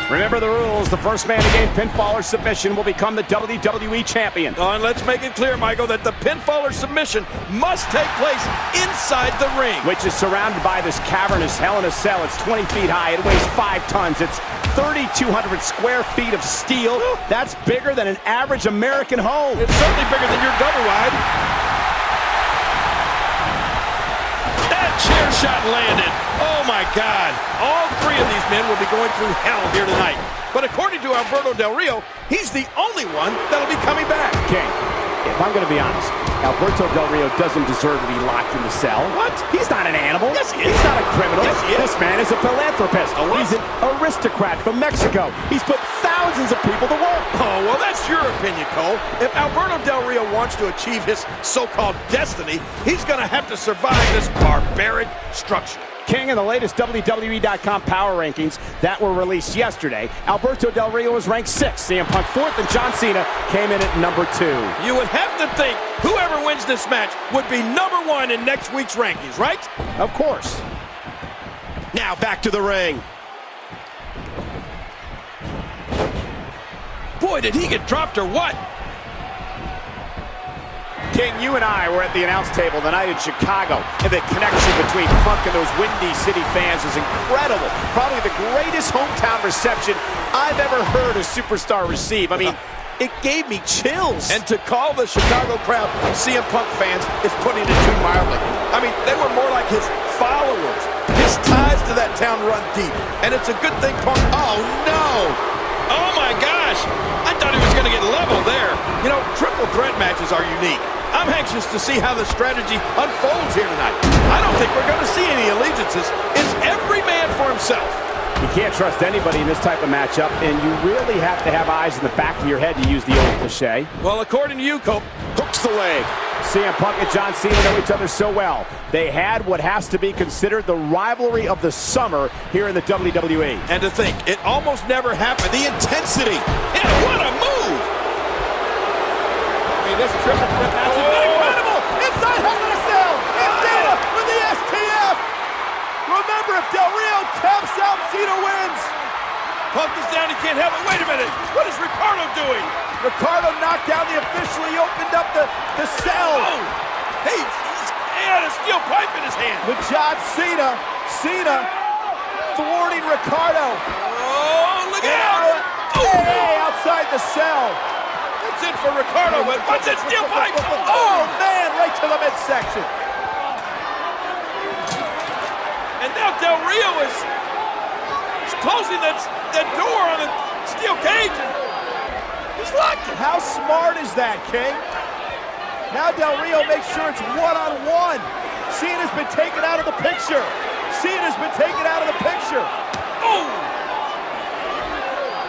Remember the rules. The first man to gain pinfall or submission will become the WWE champion. And let's make it clear, Michael, that the pinfall or submission must take place inside the ring. Which is surrounded by this cavernous Hell in a Cell. It's 20 feet high. It weighs 5 tons. It's 3,200 square feet of steel. That's bigger than an average American home. It's certainly bigger than your double wide. That chair shot landed. Oh, my God. All three of these men will be going through hell here tonight. But according to Alberto Del Rio, he's the only one that'll be coming back. King, if I'm going to be honest, Alberto Del Rio doesn't deserve to be locked in the cell. What? He's not an animal. Yes, he is. He's not a criminal. Yes, he is. This man is a philanthropist. A what? He's an aristocrat from Mexico. He's put thousands of people to work. Oh, well, that's your opinion, Cole. If Alberto Del Rio wants to achieve his so-called destiny, he's going to have to survive this barbaric structure. King, in the latest WWE.com power rankings that were released yesterday, Alberto Del Rio was ranked 6th, CM Punk 4th, and John Cena came in at number 2. You would have to think whoever wins this match would be number 1 in next week's rankings, right? Of course. Now back to the ring. Boy, did he get dropped or what? King, you and I were at the announce table the night in Chicago, and the connection between Punk and those Windy City fans is incredible. Probably the greatest hometown reception I've ever heard a superstar receive. I mean, it gave me chills. And to call the Chicago crowd CM Punk fans is putting it too mildly. I mean, they were more like his followers. His ties to that town run deep, and it's a good thing Punk... Oh, no! Oh, my gosh! I thought he was going to get leveled there. You know, triple threat matches are unique. I'm anxious to see how the strategy unfolds here tonight. I don't think we're going to see any allegiances. It's every man for himself. You can't trust anybody in this type of matchup, and you really have to have eyes in the back of your head, to use the old cliche. Well, according to you, Cope, hooks the leg. CM Punk and John Cena know each other so well. They had what has to be considered the rivalry of the summer here in the WWE. And to think, it almost never happened. The intensity. Yeah, what a move! I mean, this triple threat match has been incredible! Inside Hell in a Cell! It's Cena with the STF! Remember, if Del Rio taps out, Cena wins! Punk is down, he can't have it. Wait a minute! What is Ricardo doing? Ricardo knocked down the official. He opened up the cell. Oh! Hey, he had a steel pipe in his hand. With John Cena. Cena thwarting Ricardo. Oh, look out! Hey, outside the cell. That's it for Ricardo, but what's that steel pipe? Oh, man, right to the midsection. And now Del Rio is closing that door on the steel cage. And he's locked it. How smart is that, King? Now Del Rio makes sure it's one-on-one. Cena's been taken out of the picture. Cena's been taken out of the picture. Oh!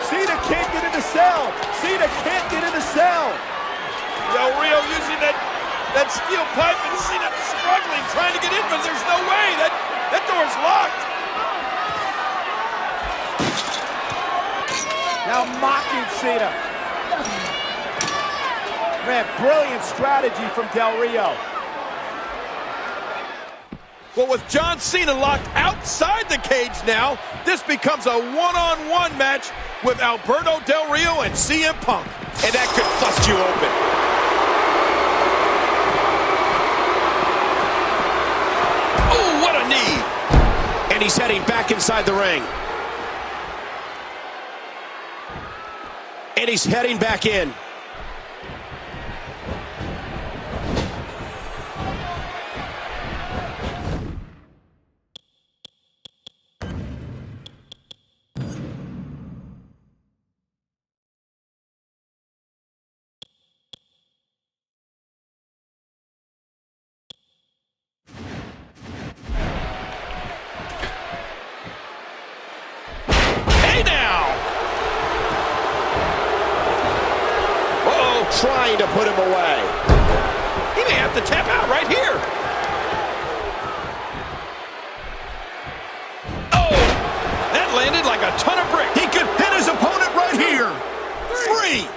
Cena can't get in the cell. Cena can't get in the cell. Del Rio using that steel pipe, and Cena struggling, trying to get in, but there's no way. That door's locked. Now mocking Cena. Man, brilliant strategy from Del Rio. Well, with John Cena locked outside the cage now, this becomes a one-on-one match with Alberto Del Rio and CM Punk. And that could bust you open. Oh, what a knee. And he's heading back inside the ring. And he's heading back in. Trying to put him away. He may have to tap out right here. Oh, that landed like a ton of bricks. He could hit his opponent right here. 3.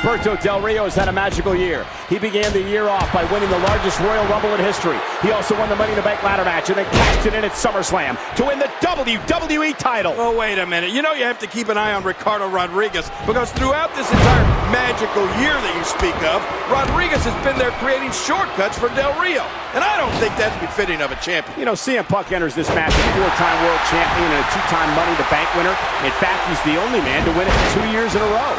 Alberto Del Rio has had a magical year. He began the year off by winning the largest Royal Rumble in history. He also won the Money in the Bank ladder match and then cashed it in at SummerSlam to win the WWE title. Oh, wait a minute. You know you have to keep an eye on Ricardo Rodriguez, because throughout this entire magical year that you speak of, Rodriguez has been there creating shortcuts for Del Rio. And I don't think that's befitting of a champion. You know, CM Punk enters this match a 4-time world champion and a 2-time Money in the Bank winner. In fact, he's the only man to win it 2 years in a row.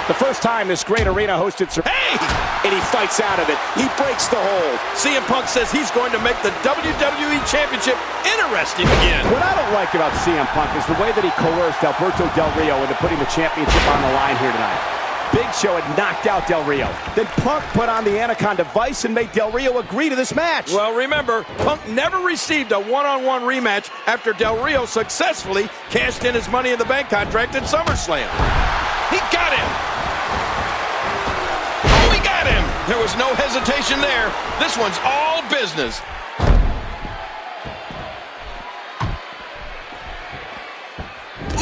The first time this great arena hosted... Hey! And he fights out of it. He breaks the hold. CM Punk says he's going to make the WWE Championship interesting again. What I don't like about CM Punk is the way that he coerced Alberto Del Rio into putting the championship on the line here tonight. Big Show had knocked out Del Rio. Then Punk put on the Anaconda Vice and made Del Rio agree to this match. Well, remember, Punk never received a one-on-one rematch after Del Rio successfully cashed in his Money in the Bank contract at SummerSlam. He got him! Oh, he got him! There was no hesitation there. This one's all business.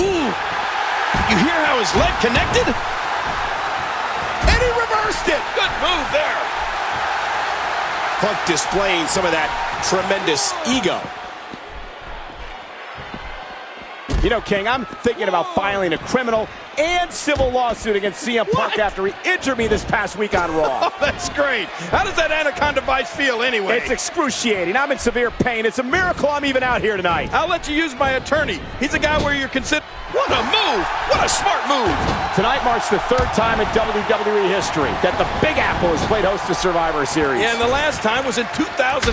Ooh! You hear how his leg connected? And he reversed it! Good move there. Punk displaying some of that tremendous ego. You know, King, I'm thinking about filing a criminal and civil lawsuit against CM Punk after he injured me this past week on Raw. Oh, that's great. How does that Anaconda Vice feel anyway? It's excruciating. I'm in severe pain. It's a miracle I'm even out here tonight. I'll let you use my attorney. He's a guy where you're considered... What a move! What a smart move! Tonight marks the 3rd time in WWE history that the Big Apple has played host to Survivor Series. And the last time was in 2002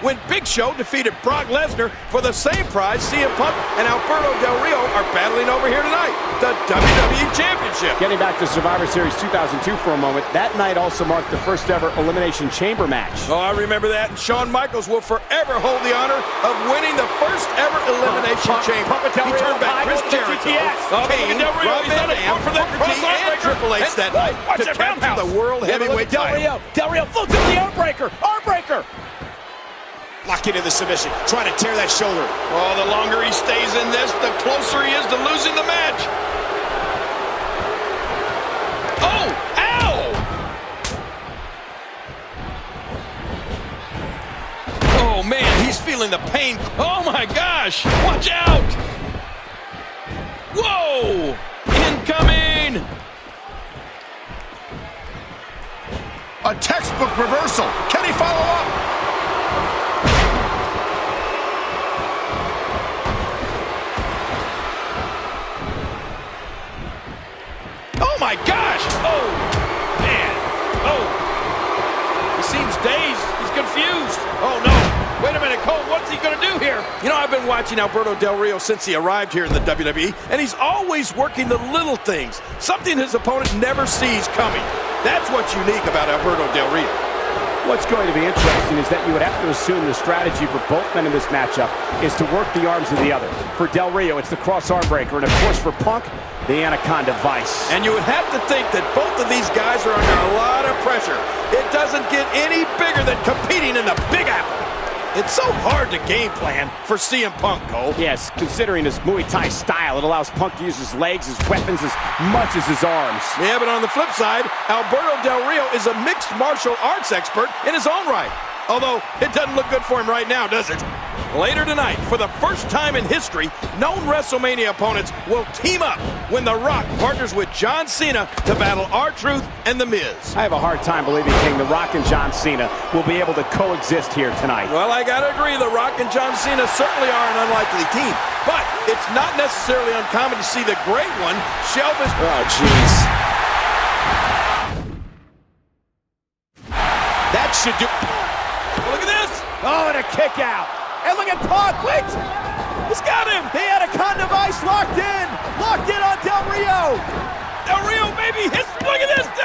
when Big Show defeated Brock Lesnar for the same prize. CM Punk and Alberto Del Rio are battling over here tonight. The WWE Championship. Getting back to Survivor Series 2002 for a moment, that night also marked the first ever Elimination Chamber match. Oh, I remember that. And Shawn Michaels will forever hold the honor of winning the first ever Elimination Chamber. He turned back Chris Jericho, Kane, Rob Van Dam, Booker T, and Triple H that night to capture the World Heavyweight title. Del Rio floats into the armbreaker. Armbreaker. Locking in the submission, trying to tear that shoulder. Oh, the longer he stays in this, the closer he is to losing the match. Oh, ow! Oh, man, he's feeling the pain. Oh, my gosh, watch out! Whoa! Incoming! A textbook reversal. Can he follow up? Oh my gosh! Oh, man. Oh. He seems dazed. He's confused. Oh no. Wait a minute, Cole, what's he gonna do here? You know, I've been watching Alberto Del Rio since he arrived here in the WWE, and he's always working the little things, something his opponent never sees coming. That's what's unique about Alberto Del Rio. What's going to be interesting is that you would have to assume the strategy for both men in this matchup is to work the arms of the other. For Del Rio, it's the cross arm breaker, and of course for Punk, the Anaconda Vice. And you would have to think that both of these guys are under a lot of pressure. It doesn't get any bigger than competing in the Big Apple. It's so hard to game plan for CM Punk, Cole. Yes, considering his Muay Thai style, it allows Punk to use his legs, his weapons, as much as his arms. Yeah, but on the flip side, Alberto Del Rio is a mixed martial arts expert in his own right. Although, it doesn't look good for him right now, does it? Later tonight, for the first time in history, known WrestleMania opponents will team up when The Rock partners with John Cena to battle R-Truth and The Miz. I have a hard time believing, King, The Rock and John Cena will be able to coexist here tonight. Well, I gotta agree, The Rock and John Cena certainly are an unlikely team. But it's not necessarily uncommon to see the great one shelve his... Oh, jeez. That should do... Look at this! Oh, and a kick out. And look at Punk, wait! He's got him! The Anaconda Vice locked in! Locked in on Del Rio! Del Rio, baby! Look at this!